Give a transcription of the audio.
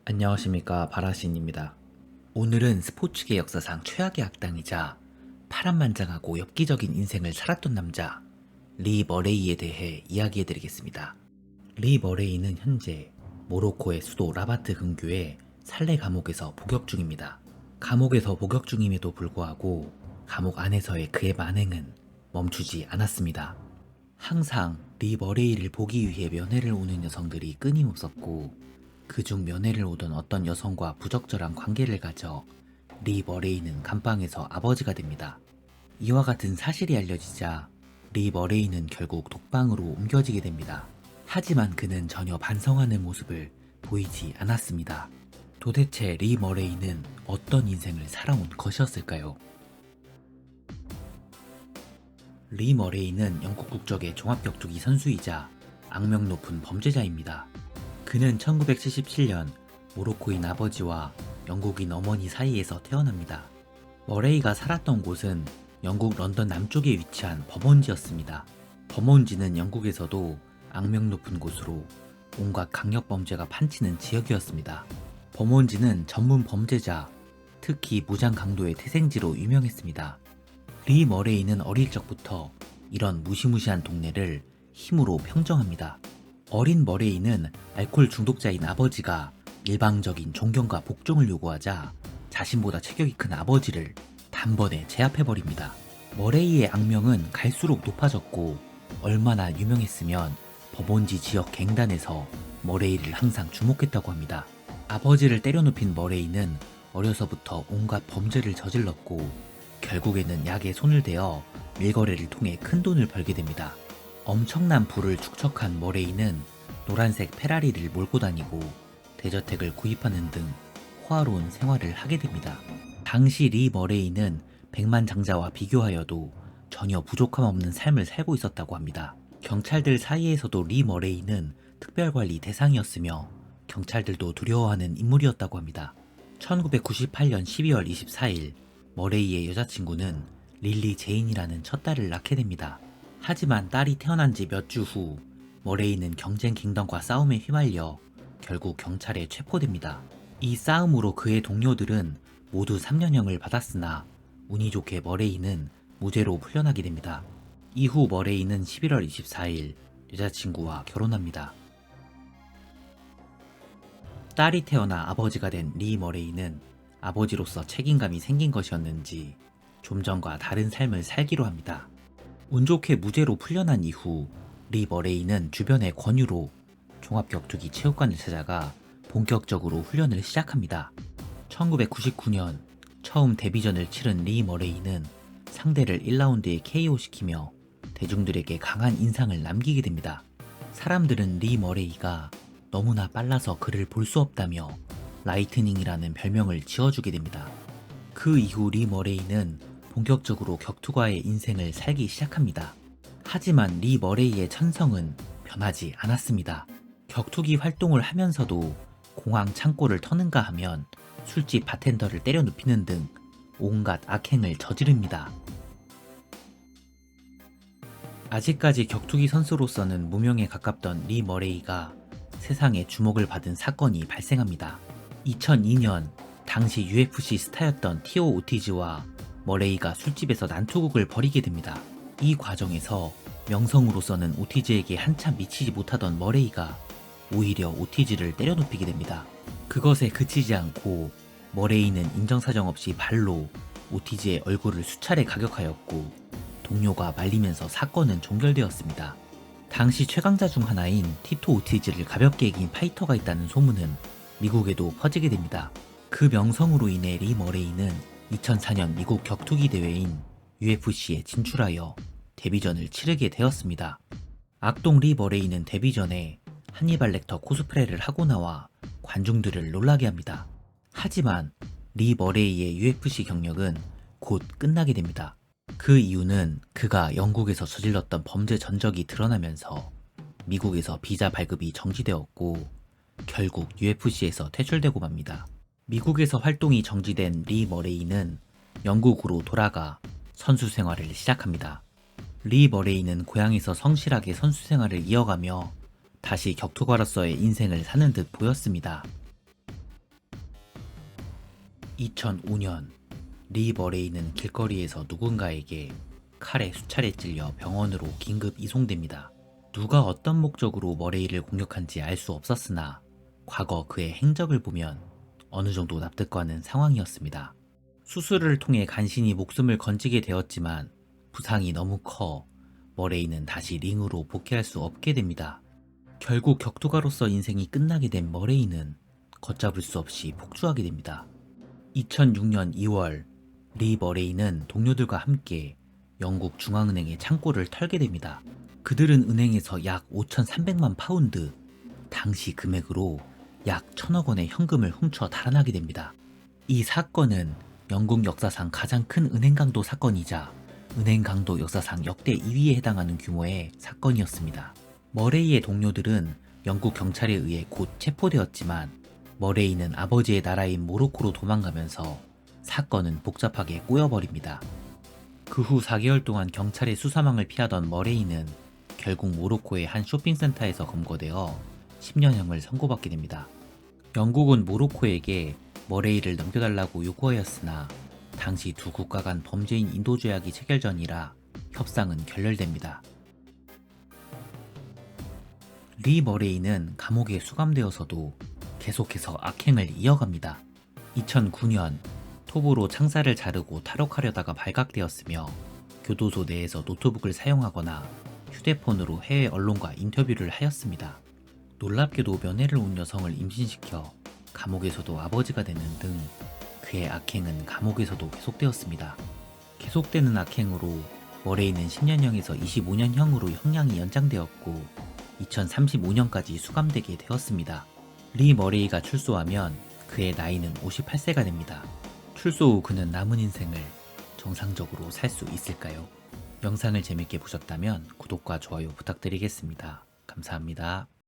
안녕하십니까, 바라신입니다. 오늘은 스포츠계 역사상 최악의 악당이자 파란만장하고 엽기적인 인생을 살았던 남자 리 머레이에 대해 이야기해드리겠습니다. 리 머레이는 현재 모로코의 수도 라바트 근교의 살레 감옥에서 복역 중입니다. 감옥에서 복역 중임에도 불구하고 감옥 안에서의 그의 만행은 멈추지 않았습니다. 항상 리 머레이를 보기 위해 면회를 오는 여성들이 끊임없었고, 그중 면회를 오던 어떤 여성과 부적절한 관계를 가져 리 머레이는 감방에서 아버지가 됩니다. 이와 같은 사실이 알려지자 리 머레이는 결국 독방으로 옮겨지게 됩니다. 하지만 그는 전혀 반성하는 모습을 보이지 않았습니다. 도대체 리 머레이는 어떤 인생을 살아온 것이었을까요? 리 머레이는 영국 국적의 종합격투기 선수이자 악명 높은 범죄자입니다. 그는 1977년 모로코인 아버지와 영국인 어머니 사이에서 태어납니다. 머레이가 살았던 곳은 영국 런던 남쪽에 위치한 버몬지였습니다. 버몬지는 영국에서도 악명 높은 곳으로 온갖 강력범죄가 판치는 지역이었습니다. 버몬지는 전문 범죄자, 특히 무장 강도의 태생지로 유명했습니다. 리 머레이는 어릴 적부터 이런 무시무시한 동네를 힘으로 평정합니다. 어린 머레이는 알코올 중독자인 아버지가 일방적인 존경과 복종을 요구하자 자신보다 체격이 큰 아버지를 단번에 제압해버립니다. 머레이의 악명은 갈수록 높아졌고, 얼마나 유명했으면 버몬지 지역 갱단에서 머레이를 항상 주목했다고 합니다. 아버지를 때려눕힌 머레이는 어려서부터 온갖 범죄를 저질렀고, 결국에는 약에 손을 대어 밀거래를 통해 큰 돈을 벌게 됩니다. 엄청난 부를 축적한 머레이는 노란색 페라리를 몰고 다니고 대저택을 구입하는 등 호화로운 생활을 하게 됩니다. 당시 리 머레이는 백만장자와 비교하여도 전혀 부족함 없는 삶을 살고 있었다고 합니다. 경찰들 사이에서도 리 머레이는 특별관리 대상이었으며 경찰들도 두려워하는 인물이었다고 합니다. 1998년 12월 24일 머레이의 여자친구는 릴리 제인이라는 첫 딸을 낳게 됩니다. 하지만 딸이 태어난 지 몇 주 후 머레이는 경쟁 킹덤과 싸움에 휘말려 결국 경찰에 체포됩니다. 이 싸움으로 그의 동료들은 모두 3년형을 받았으나 운이 좋게 머레이는 무죄로 풀려나게 됩니다. 이후 머레이는 11월 24일 여자친구와 결혼합니다. 딸이 태어나 아버지가 된 리 머레이는 아버지로서 책임감이 생긴 것이었는지 좀 전과 다른 삶을 살기로 합니다. 운 좋게 무죄로 풀려난 이후 리 머레이는 주변의 권유로 종합격투기 체육관을 찾아가 본격적으로 훈련을 시작합니다. 1999년 처음 데뷔전을 치른 리 머레이는 상대를 1라운드에 KO시키며 대중들에게 강한 인상을 남기게 됩니다. 사람들은 리 머레이가 너무나 빨라서 그를 볼 수 없다며 라이트닝이라는 별명을 지어주게 됩니다. 그 이후 리 머레이는 본격적으로 격투가의 인생을 살기 시작합니다. 하지만 리 머레이의 천성은 변하지 않았습니다. 격투기 활동을 하면서도 공항 창고를 터는가 하면 술집 바텐더를 때려 눕히는 등 온갖 악행을 저지릅니다. 아직까지 격투기 선수로서는 무명에 가깝던 리 머레이가 세상의 주목을 받은 사건이 발생합니다. 2002년 당시 UFC 스타였던 티오 오티즈와 머레이가 술집에서 난투극을 벌이게 됩니다. 이 과정에서 명성으로서는 오티즈에게 한참 미치지 못하던 머레이가 오히려 오티즈를 때려눕히게 됩니다. 그것에 그치지 않고 머레이는 인정사정 없이 발로 오티즈의 얼굴을 수차례 가격하였고, 동료가 말리면서 사건은 종결되었습니다. 당시 최강자 중 하나인 티토 오티즈를 가볍게 이긴 파이터가 있다는 소문은 미국에도 퍼지게 됩니다. 그 명성으로 인해 리 머레이는 2004년 미국 격투기 대회인 UFC에 진출하여 데뷔전을 치르게 되었습니다. 악동 리 머레이는 데뷔전에 한니발 렉터 코스프레를 하고 나와 관중들을 놀라게 합니다. 하지만 리 머레이의 UFC 경력은 곧 끝나게 됩니다. 그 이유는 그가 영국에서 저질렀던 범죄 전적이 드러나면서 미국에서 비자 발급이 정지되었고, 결국 UFC에서 퇴출되고 맙니다. 미국에서 활동이 정지된 리 머레이는 영국으로 돌아가 선수 생활을 시작합니다. 리 머레이는 고향에서 성실하게 선수 생활을 이어가며 다시 격투가로서의 인생을 사는 듯 보였습니다. 2005년 리 머레이는 길거리에서 누군가에게 칼에 수차례 찔려 병원으로 긴급 이송됩니다. 누가 어떤 목적으로 머레이를 공격한지 알 수 없었으나 과거 그의 행적을 보면 어느 정도 납득가는 상황이었습니다. 수술을 통해 간신히 목숨을 건지게 되었지만 부상이 너무 커 머레이는 다시 링으로 복귀할 수 없게 됩니다. 결국 격투가로서 인생이 끝나게 된 머레이는 걷잡을 수 없이 폭주하게 됩니다. 2006년 2월 리 머레이는 동료들과 함께 영국 중앙은행의 창고를 털게 됩니다. 그들은 은행에서 약 5,300만 파운드, 당시 금액으로 약 1,000억 원의 현금을 훔쳐 달아나게 됩니다. 이 사건은 영국 역사상 가장 큰 은행 강도 사건이자 은행 강도 역사상 역대 2위에 해당하는 규모의 사건이었습니다. 머레이의 동료들은 영국 경찰에 의해 곧 체포되었지만 머레이는 아버지의 나라인 모로코로 도망가면서 사건은 복잡하게 꼬여버립니다. 그 후 4개월 동안 경찰의 수사망을 피하던 머레이는 결국 모로코의 한 쇼핑센터에서 검거되어 10년형을 선고받게 됩니다. 영국은 모로코에게 머레이를 넘겨달라고 요구하였으나 당시 두 국가 간 범죄인 인도조약이 체결 전이라 협상은 결렬됩니다. 리 머레이는 감옥에 수감되어서도 계속해서 악행을 이어갑니다. 2009년 톱으로 창살을 자르고 탈옥하려다가 발각되었으며 교도소 내에서 노트북을 사용하거나 휴대폰으로 해외 언론과 인터뷰를 하였습니다. 놀랍게도 면회를 온 여성을 임신시켜 감옥에서도 아버지가 되는 등 그의 악행은 감옥에서도 계속되었습니다. 계속되는 악행으로 머레이는 10년형에서 25년형으로 형량이 연장되었고 2035년까지 수감되게 되었습니다. 리 머레이가 출소하면 그의 나이는 58세가 됩니다. 출소 후 그는 남은 인생을 정상적으로 살 수 있을까요? 영상을 재밌게 보셨다면 구독과 좋아요 부탁드리겠습니다. 감사합니다.